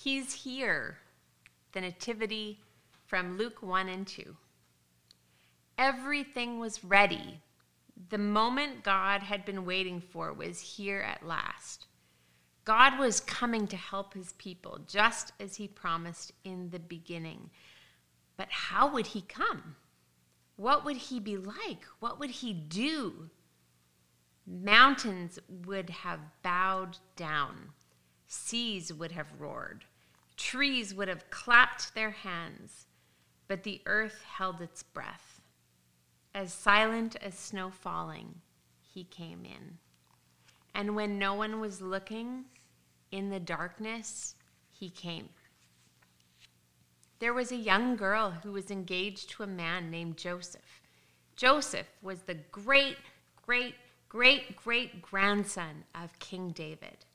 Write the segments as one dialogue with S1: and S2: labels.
S1: He's here. The Nativity from Luke 1 and 2. Everything was ready. The moment God had been waiting for was here at last. God was coming to help his people, just as he promised in the beginning. But how would he come? What would he be like? What would he do? Mountains would have bowed down. Seas would have roared. Trees would have clapped their hands. But the earth held its breath. As silent as snow falling, he came in. And when no one was looking, in the darkness, he came. There was a young girl who was engaged to a man named Joseph. Joseph was the great-great-great-great-grandson of King David.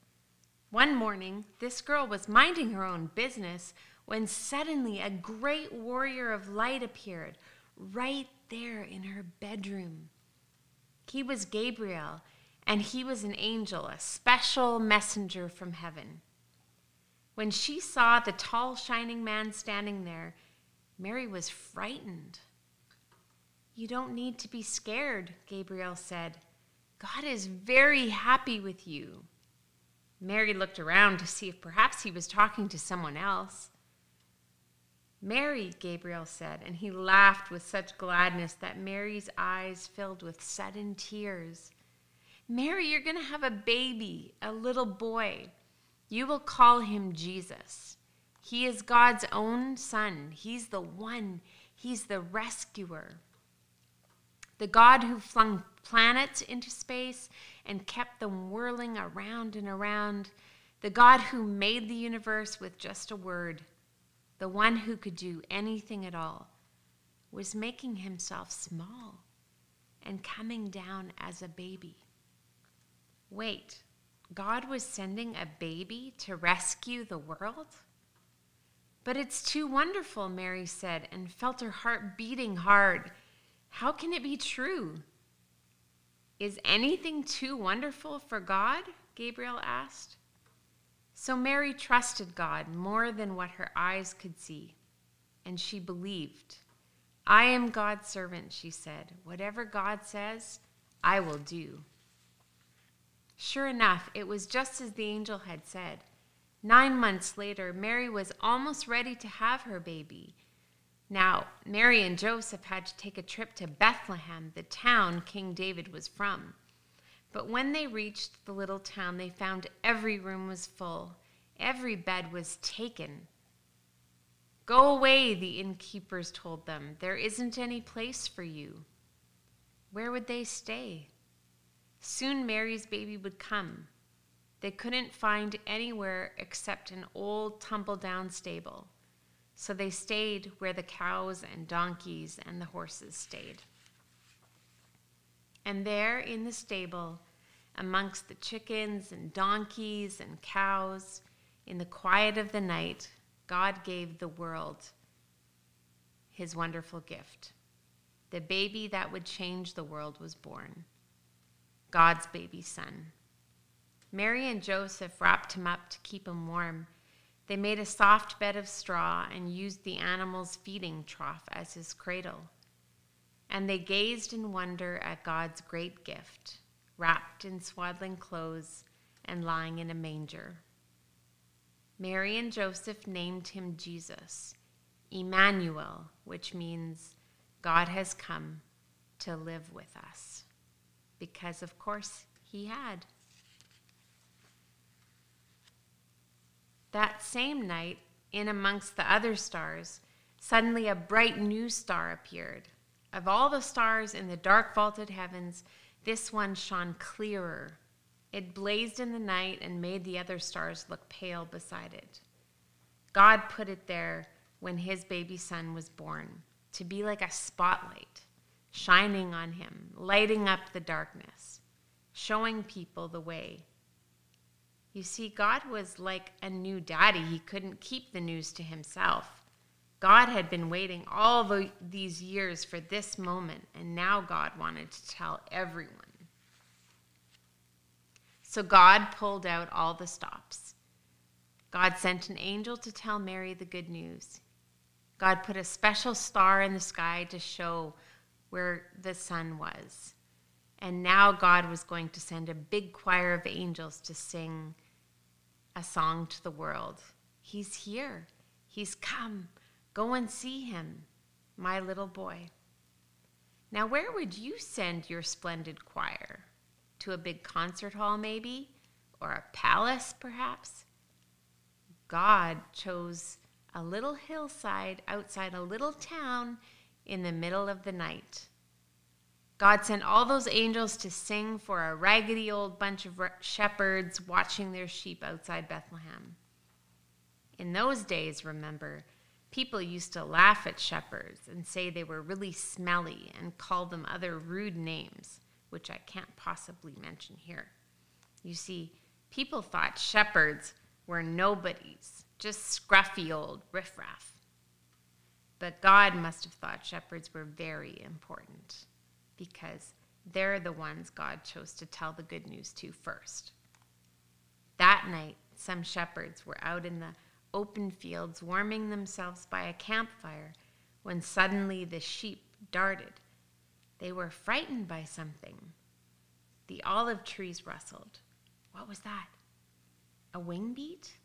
S1: One morning, this girl was minding her own business when suddenly a great warrior of light appeared right there in her bedroom. He was Gabriel, and he was an angel, a special messenger from heaven. When she saw the tall, shining man standing there, Mary was frightened. "You don't need to be scared," Gabriel said. "God is very happy with you." Mary looked around to see if perhaps he was talking to someone else. "Mary," Gabriel said, and he laughed with such gladness that Mary's eyes filled with sudden tears. "Mary, you're going to have a baby, a little boy. You will call him Jesus. He is God's own son. He's the one. He's the rescuer. The God who flung planets into space and kept them whirling around and around. The God who made the universe with just a word. The one who could do anything at all, was making himself small and coming down as a baby. Wait, God was sending a baby to rescue the world? But it's too wonderful, Mary said, and felt her heart beating hard. How can it be true? Is anything too wonderful for God? Gabriel asked. So Mary trusted God more than what her eyes could see, and she believed. I am God's servant, she said. Whatever God says, I will do. Sure enough, it was just as the angel had said. 9 months later, Mary was almost ready to have her baby. Now, Mary and Joseph had to take a trip to Bethlehem, the town King David was from. But when they reached the little town, they found every room was full. Every bed was taken. Go away, the innkeepers told them. There isn't any place for you. Where would they stay? Soon Mary's baby would come. They couldn't find anywhere except an old tumble-down stable. So they stayed where the cows and donkeys and the horses stayed. And there in the stable, amongst the chickens and donkeys and cows, in the quiet of the night, God gave the world his wonderful gift. The baby that would change the world was born, God's baby son. Mary and Joseph wrapped him up to keep him warm. They made a soft bed of straw and used the animal's feeding trough as his cradle. And they gazed in wonder at God's great gift, wrapped in swaddling clothes and lying in a manger. Mary and Joseph named him Jesus, Emmanuel, which means God has come to live with us. Because, of course, he had. That same night, in amongst the other stars, suddenly a bright new star appeared. Of all the stars in the dark vaulted heavens, this one shone clearer. It blazed in the night and made the other stars look pale beside it. God put it there when his baby son was born, to be like a spotlight, shining on him, lighting up the darkness, showing people the way. You see, God was like a new daddy. He couldn't keep the news to himself. God had been waiting all these years for this moment, and now God wanted to tell everyone. So God pulled out all the stops. God sent an angel to tell Mary the good news. God put a special star in the sky to show where the sun was. And now God was going to send a big choir of angels to sing a song to the world. He's here. He's come. Go and see him, my little boy. Now, where would you send your splendid choir? To a big concert hall, maybe? Or a palace, perhaps? God chose a little hillside outside a little town in the middle of the night. God sent all those angels to sing for a raggedy old bunch of shepherds watching their sheep outside Bethlehem. In those days, remember, people used to laugh at shepherds and say they were really smelly and call them other rude names, which I can't possibly mention here. You see, people thought shepherds were nobodies, just scruffy old riffraff. But God must have thought shepherds were very important, because they're the ones God chose to tell the good news to first. That night, some shepherds were out in the open fields warming themselves by a campfire when suddenly the sheep darted. They were frightened by something. The olive trees rustled. What was that? A wing beat?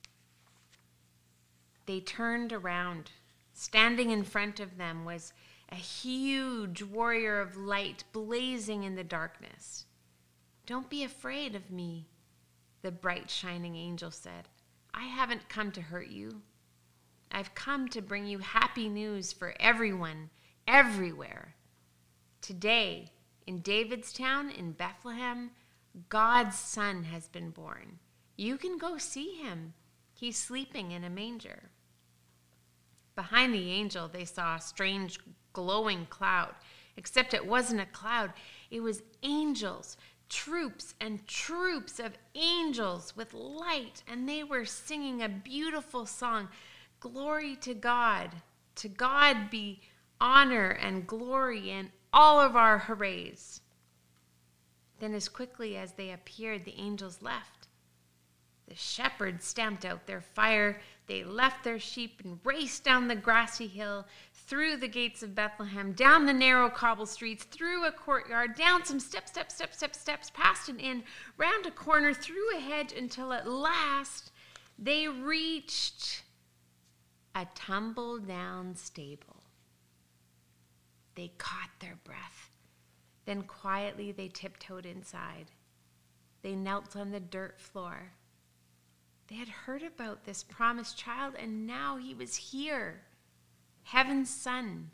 S1: They turned around. Standing in front of them was a huge warrior of light blazing in the darkness. "Don't be afraid of me," the bright shining angel said. "I haven't come to hurt you. I've come to bring you happy news for everyone, everywhere. Today, in David's town in Bethlehem, God's son has been born. You can go see him. He's sleeping in a manger." Behind the angel, they saw a strange glowing cloud, except it wasn't a cloud. It was angels, troops and troops of angels with light, and they were singing a beautiful song. Glory to God. To God be honor and glory and all of our hoorays. Then as quickly as they appeared, the angels left. The shepherds stamped out their fire. They left their sheep and raced down the grassy hill, through the gates of Bethlehem, down the narrow cobble streets, through a courtyard, down some steps, past an inn, round a corner, through a hedge, until at last they reached a tumble-down stable. They caught their breath. Then quietly they tiptoed inside. They knelt on the dirt floor. They had heard about this promised child, and now he was here. Heaven's son,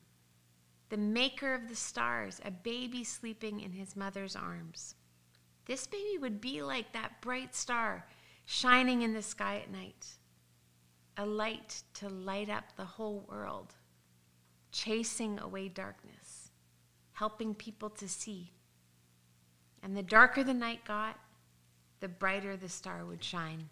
S1: the maker of the stars, a baby sleeping in his mother's arms. This baby would be like that bright star shining in the sky at night, a light to light up the whole world, chasing away darkness, helping people to see. And the darker the night got, the brighter the star would shine.